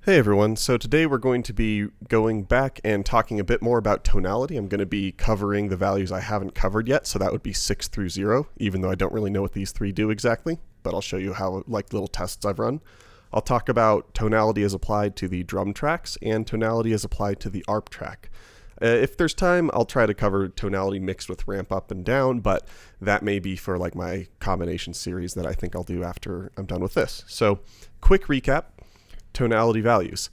Hey everyone, so today we're going to be going back and talking a bit more about tonality. I'm going to be covering the values I haven't covered yet, so that would be 6 through 0, even though I don't really know what these three do exactly, but I'll show you how, like, little tests I've run. I'll talk about tonality as applied to the drum tracks and tonality as applied to the ARP track. If there's time, I'll try to cover tonality mixed with ramp up and down, but that may be for like my combination series that I think I'll do after I'm done with this. So, quick recap. Tonality values.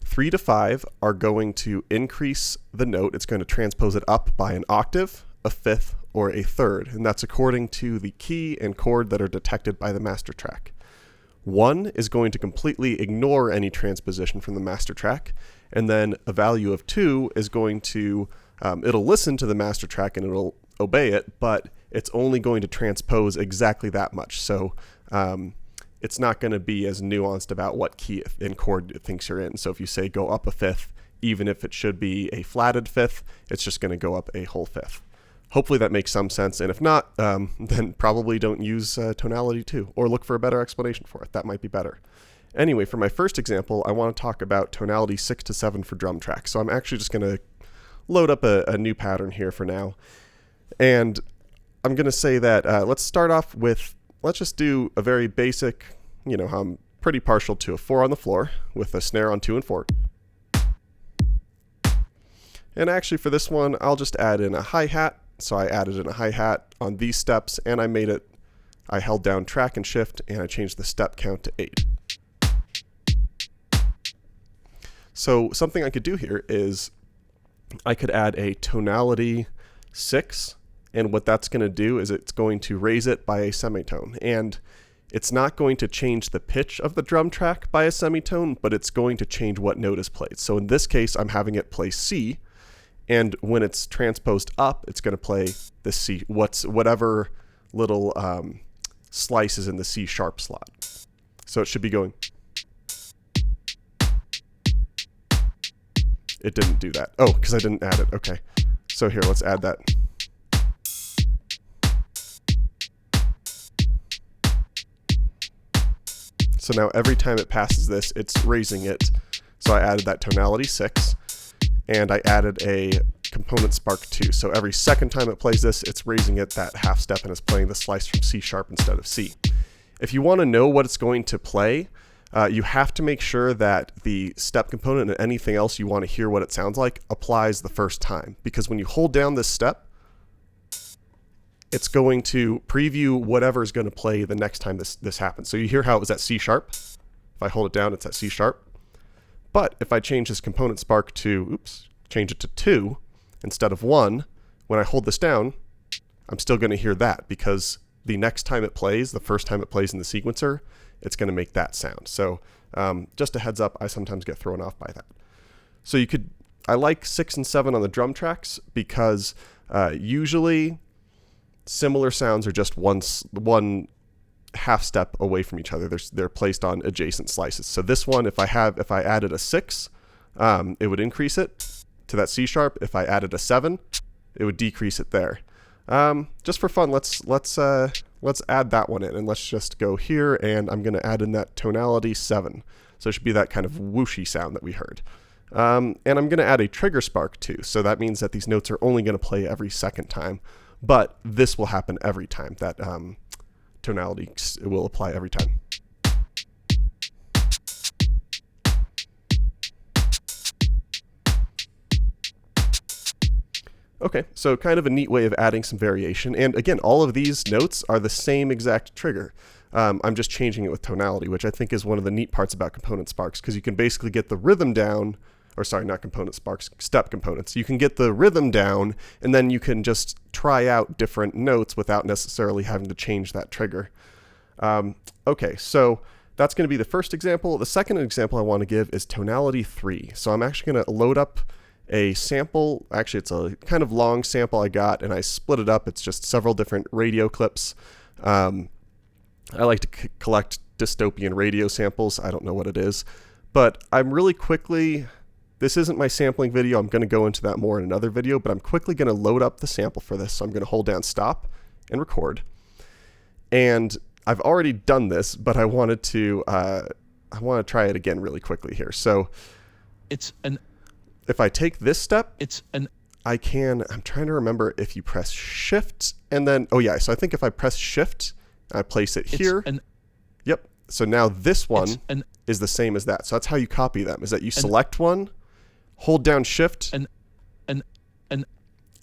3 to 5 are going to increase the note. It's going to transpose it up by an octave, a fifth, or a third, and that's according to the key and chord that are detected by the master track. 1 is going to completely ignore any transposition from the master track, and then a value of 2 is going to, it'll listen to the master track and it'll obey it, but it's only going to transpose exactly that much. So it's not going to be as nuanced about what key and chord it thinks you're in. So if you say go up a fifth, even if it should be a flatted fifth, it's just going to go up a whole fifth. Hopefully that makes some sense, and if not, then probably don't use tonality 2, or look for a better explanation for it. That might be better. Anyway, for my first example, I want to talk about tonality 6 to 7 for drum tracks. So I'm actually just going to load up a new pattern here for now. And I'm going to say that let's start off with, let's just do a very basic, I'm pretty partial to a 4 on the floor with a snare on 2 and 4. And actually for this one, I'll just add in a hi-hat. So I added in a hi-hat on these steps, and I held down track and shift, and I changed the step count to 8. So something I could do here is I could add a tonality 6, and what that's going to do is it's going to raise it by a semitone. And it's not going to change the pitch of the drum track by a semitone, but it's going to change what note is played. So in this case, I'm having it play C, and when it's transposed up, it's going to play the C, whatever little slice is in the C sharp slot. So it should be going. It didn't do that. Oh, because I didn't add it. Okay. So here, let's add that. So now every time it passes this, it's raising it. So I added that tonality 6, and I added a component spark 2. So every second time it plays this, it's raising it that half step and it's playing the slice from C sharp instead of C. If you want to know what it's going to play, you have to make sure that the step component and anything else you want to hear what it sounds like applies the first time. Because when you hold down this step, it's going to preview whatever is going to play the next time this happens. So you hear how it was at C sharp. If I hold it down, it's at C sharp. But if I change this component spark to, change it to 2 instead of 1, when I hold this down, I'm still going to hear that, because the next time it plays, the first time it plays in the sequencer, it's going to make that sound. So just a heads up, I sometimes get thrown off by that. So I like 6 and 7 on the drum tracks because usually similar sounds are just one half step away from each other. They're placed on adjacent slices. So this one, if I added a 6, it would increase it to that C sharp. If I added a 7, it would decrease it there. Just for fun, let's add that one in, and let's just go here, and I'm going to add in that tonality 7. So it should be that kind of whooshy sound that we heard. And I'm going to add a trigger spark too. So that means that these notes are only going to play every second time, but this will happen every time. That tonality will apply every time. Okay, so kind of a neat way of adding some variation. And again, all of these notes are the same exact trigger. I'm just changing it with tonality, which I think is one of the neat parts about component sparks, because you can basically get the rhythm down, or sorry, not component sparks, step components. You can get the rhythm down, and then you can just try out different notes without necessarily having to change that trigger. Okay, so that's going to be the first example. The second example I want to give is tonality 3. So I'm actually going to load up a sample. Actually, it's a kind of long sample I got, and I split it up. It's just several different radio clips. I like to collect dystopian radio samples. I don't know what it is, but I'm really quickly, this isn't my sampling video. I'm going to go into that more in another video, but I'm quickly going to load up the sample for this. So I'm going to hold down stop and record. And I've already done this, but I wanted to I want to try it again really quickly here. So if I take this step, I'm trying to remember if you press shift and then, oh yeah, so I think if I press shift, I place it here. Yep. So now this one is the same as that. So that's how you copy them, is that you select one, hold down shift, and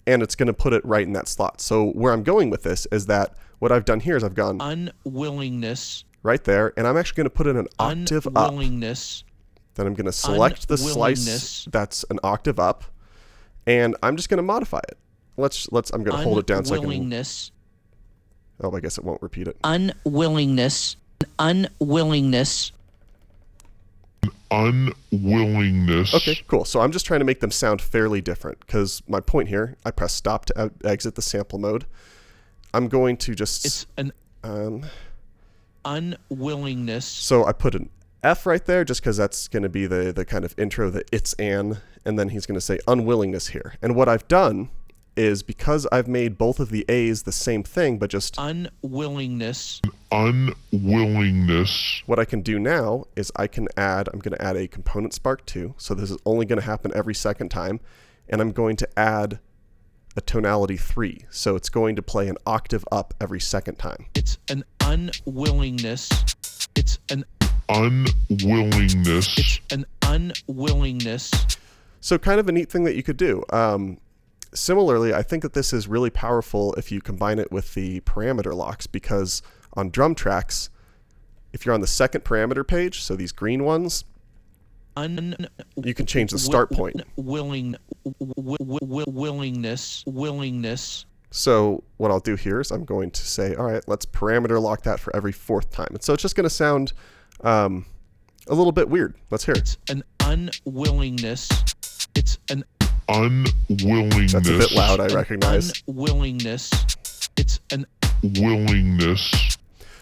it's going to put it right in that slot. So where I'm going with this is that what I've done here is I've gone unwillingness right there, and I'm actually going to put in an octave up. Then I'm going to select the slice that's an octave up, and I'm just going to modify it. I'm going to hold it down so I can. Oh, I guess it won't repeat it. Unwillingness. Okay, cool. So I'm just trying to make them sound fairly different because my point here, I press stop to exit the sample mode. I'm going to just... unwillingness. So I put an F right there just because that's going to be the kind of intro, the it's and then he's going to say unwillingness here. And what I've done is because I've made both of the A's the same thing, but just unwillingness. What I can do now is I'm going to add a component spark 2. So this is only going to happen every second time. And I'm going to add a tonality 3. So it's going to play an octave up every second time. It's an unwillingness. So kind of a neat thing that you could do. Similarly, I think that this is really powerful if you combine it with the parameter locks, because on drum tracks, if you're on the second parameter page, so these green ones, you can change the start point. Willingness. So what I'll do here is I'm going to say, all right, let's parameter lock that for every fourth time. And so it's just going to sound a little bit weird. Let's hear it. It's an unwillingness. That's a bit loud, I recognize. Unwillingness. It's an willingness.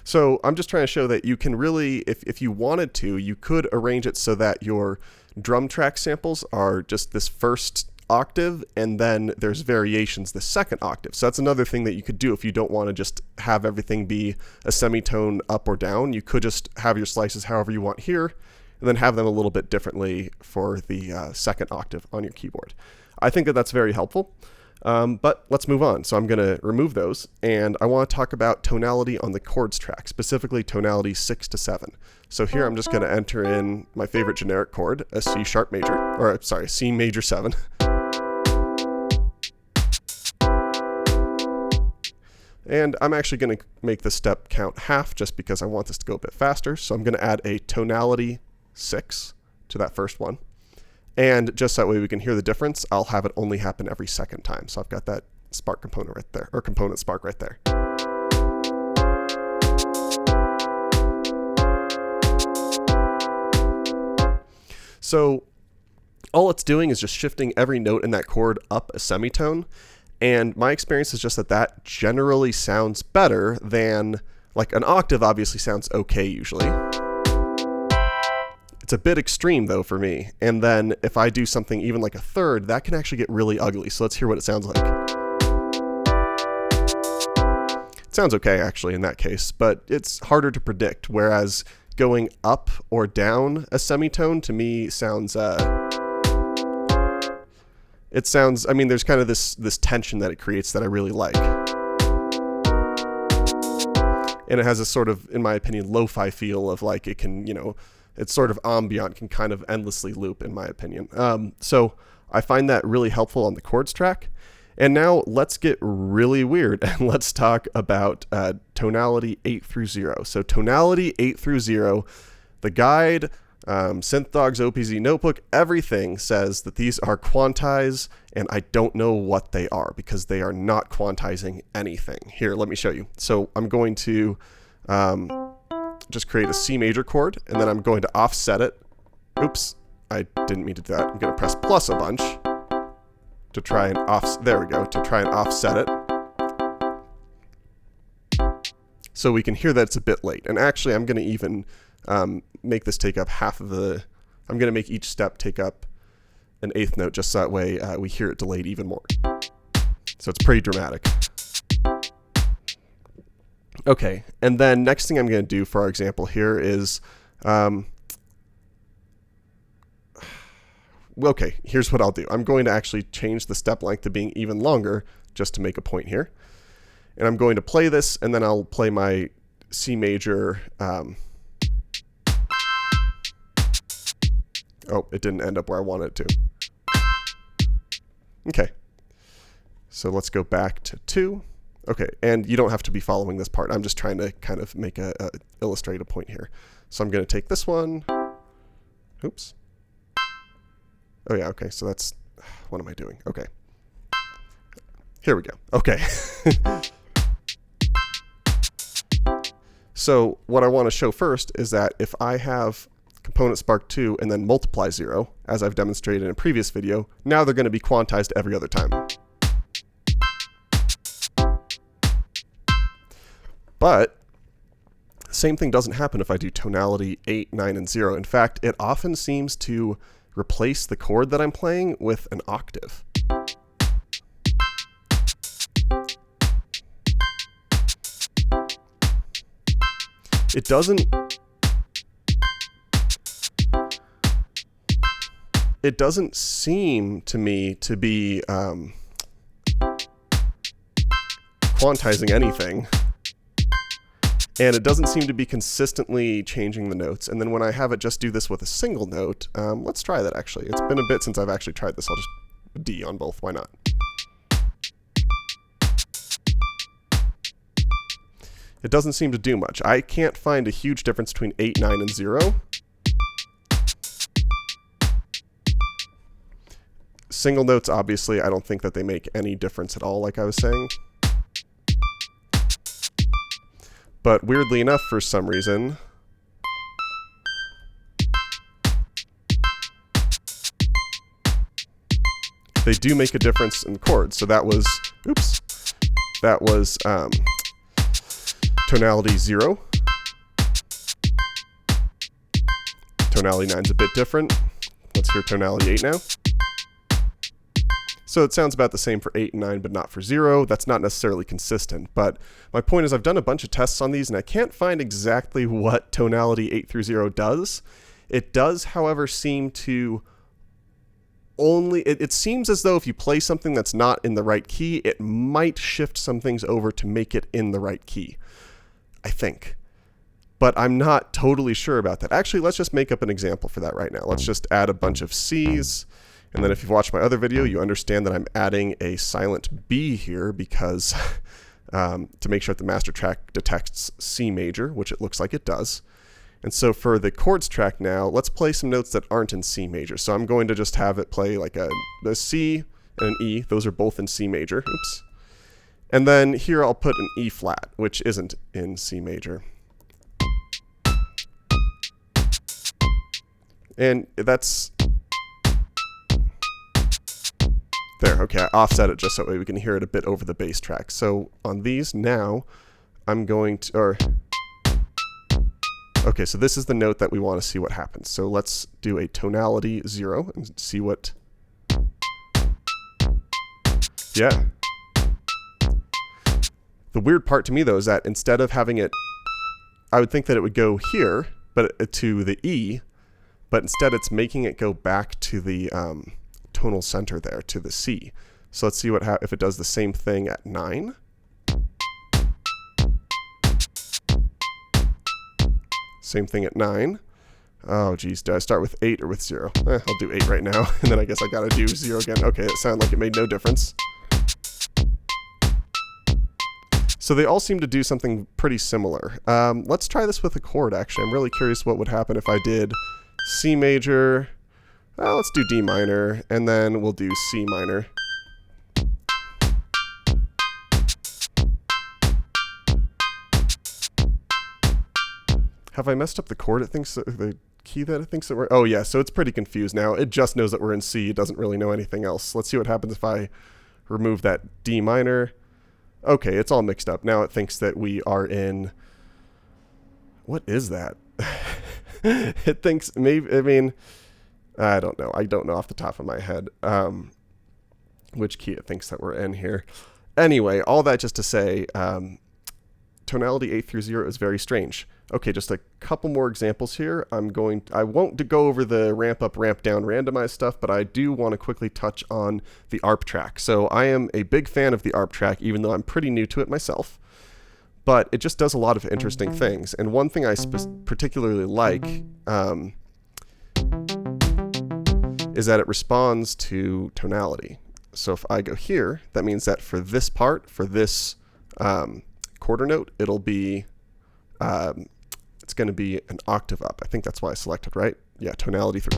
So I'm just trying to show that you can really, if you wanted to, you could arrange it so that your drum track samples are just this first octave, and then there's variations the second octave. So that's another thing that you could do if you don't want to just have everything be a semitone up or down. You could just have your slices however you want here, and then have them a little bit differently for the second octave on your keyboard. I think that that's very helpful. But let's move on. So I'm going to remove those, and I want to talk about tonality on the chords track, specifically tonality 6 to 7. So here I'm just going to enter in my favorite generic chord, a C sharp major, or sorry, C major 7. And I'm actually going to make the step count half just because I want this to go a bit faster. So I'm going to add a tonality 6 to that first one. And just that way we can hear the difference, I'll have it only happen every second time. So I've got that spark component right there, or component spark right there. So all it's doing is just shifting every note in that chord up a semitone. And my experience is just that generally sounds better than, like, an octave obviously sounds okay usually. It's a bit extreme though for me. And then if I do something even like a third, that can actually get really ugly. So let's hear what it sounds like. It sounds okay actually in that case, but it's harder to predict. Whereas going up or down a semitone to me sounds, I mean, there's kind of this tension that it creates that I really like. And it has a sort of, in my opinion, lo-fi feel of like it can, it's sort of ambient, can kind of endlessly loop, in my opinion. So I find that really helpful on the chords track. And now let's get really weird and let's talk about tonality 8 through 0. So tonality 8 through 0, the guide, SynthDog's OPZ notebook, everything says that these are quantize, and I don't know what they are because they are not quantizing anything. Here, let me show you. So I'm going to just create a C major chord, and then I'm going to offset it. Oops, I didn't mean to do that. I'm going to press plus a bunch to try and there we go, to try and offset it. So we can hear that it's a bit late. And actually, I'm going to even make this take up half of the, I'm going to make each step take up an eighth note, just so that way we hear it delayed even more. So it's pretty dramatic. Okay, and then next thing I'm going to do for our example here is okay, here's what I'll do. I'm going to actually change the step length to being even longer just to make a point here. And I'm going to play this, and then I'll play my C major. Oh, it didn't end up where I wanted it to. Okay. So let's go back to 2. Okay, and you don't have to be following this part. I'm just trying to kind of make illustrate a point here. So I'm going to take this one. Oops. Oh yeah, okay, so that's, what am I doing? Okay. Here we go. Okay. So what I want to show first is that if I have component spark 2 and then multiply 0, as I've demonstrated in a previous video, now they're going to be quantized every other time. But same thing doesn't happen if I do tonality 8, 9, and 0. In fact, it often seems to replace the chord that I'm playing with an octave. It doesn't seem to me to be quantizing anything. And it doesn't seem to be consistently changing the notes. And then when I have it just do this with a single note, let's try that actually. It's been a bit since I've actually tried this. I'll just D on both, why not? It doesn't seem to do much. I can't find a huge difference between 8, 9, and 0. Single notes, obviously, I don't think that they make any difference at all, like I was saying. But weirdly enough, for some reason, they do make a difference in chords. So that was, oops, that was tonality 0. Tonality 9's a bit different. Let's hear tonality 8 now. So it sounds about the same for 8 and 9, but not for 0. That's not necessarily consistent. But my point is I've done a bunch of tests on these, and I can't find exactly what tonality 8 through 0 does. It does, however, seem to only... It seems as though if you play something that's not in the right key, it might shift some things over to make it in the right key. I think. But I'm not totally sure about that. Actually, let's just make up an example for that right now. Let's just add a bunch of C's. And then if you've watched my other video, you understand that I'm adding a silent B here because to make sure that the master track detects C major, which it looks like it does. And so for the chords track now, let's play some notes that aren't in C major. So I'm going to just have it play like a C and an E. Those are both in C major. Oops. And then here I'll put an E flat, which isn't in C major. And that's... There, okay, I offset it just so we can hear it a bit over the bass track. So on these now, I'm going to, okay, so this is the note that we want to see what happens. So let's do a tonality 0 and see what, yeah. The weird part to me though is that instead of having it, I would think that it would go here, but to the E, but instead it's making it go back to the, tonal center there to the C. So let's see what if it does the same thing at 9. Same thing at 9. Oh geez, do I start with 8 or with 0? I'll do 8 right now, and then I guess I gotta do 0 again. Okay, it sounded like it made no difference. So they all seem to do something pretty similar. Let's try this with a chord actually. I'm really curious what would happen if I did C major. Let's do D minor, and then we'll do C minor. Have I messed up the chord it thinks, the key that it thinks that we're... Oh yeah, so it's pretty confused now. It just knows that we're in C. It doesn't really know anything else. Let's see what happens if I remove that D minor. Okay, it's all mixed up. Now it thinks that we are in... What is that? It thinks maybe, I mean... I don't know. I don't know off the top of my head which key it thinks that we're in here. Anyway, all that just to say, tonality 8 through 0 is very strange. Okay, just a couple more examples here. I won't go over the ramp up, ramp down randomized stuff, but I do want to quickly touch on the ARP track. So I am a big fan of the ARP track, even though I'm pretty new to it myself. But it just does a lot of interesting things. And one thing I particularly like is that it responds to tonality. So if I go here, that means that for this part, for this quarter note, it'll be it's going to be an octave up. I think that's why I selected, right? Yeah, tonality 3.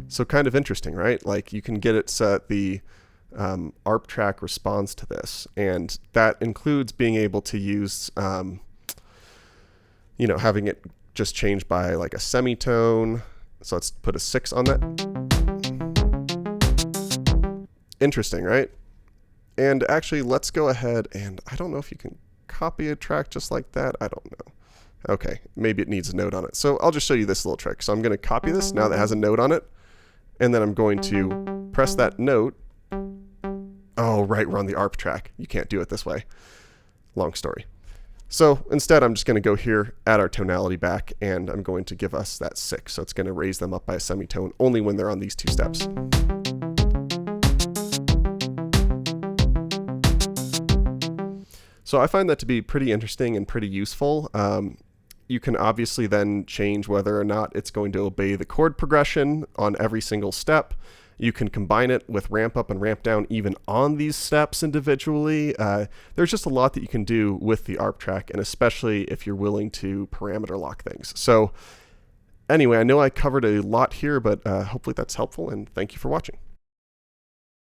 So kind of interesting, right? Like you can get it set the ARP track responds to this, and that includes being able to use, having it just change by like a semitone. So let's put a 6 on that. Interesting, right? And actually, let's go ahead and I don't know if you can copy a track just like that. I don't know. Okay, maybe it needs a note on it. So I'll just show you this little trick. So I'm going to copy this now that it has a note on it, and then I'm going to press that note. Oh, right, we're on the ARP track. You can't do it this way. Long story. So instead, I'm just going to go here, add our tonality back, and I'm going to give us that 6. So it's going to raise them up by a semitone only when they're on these 2 steps. So I find that to be pretty interesting and pretty useful. You can obviously then change whether or not it's going to obey the chord progression on every single step. You can combine it with ramp up and ramp down even on these steps individually. There's just a lot that you can do with the ARP track, and especially if you're willing to parameter lock things. So anyway, I know I covered a lot here, but hopefully that's helpful, and thank you for watching.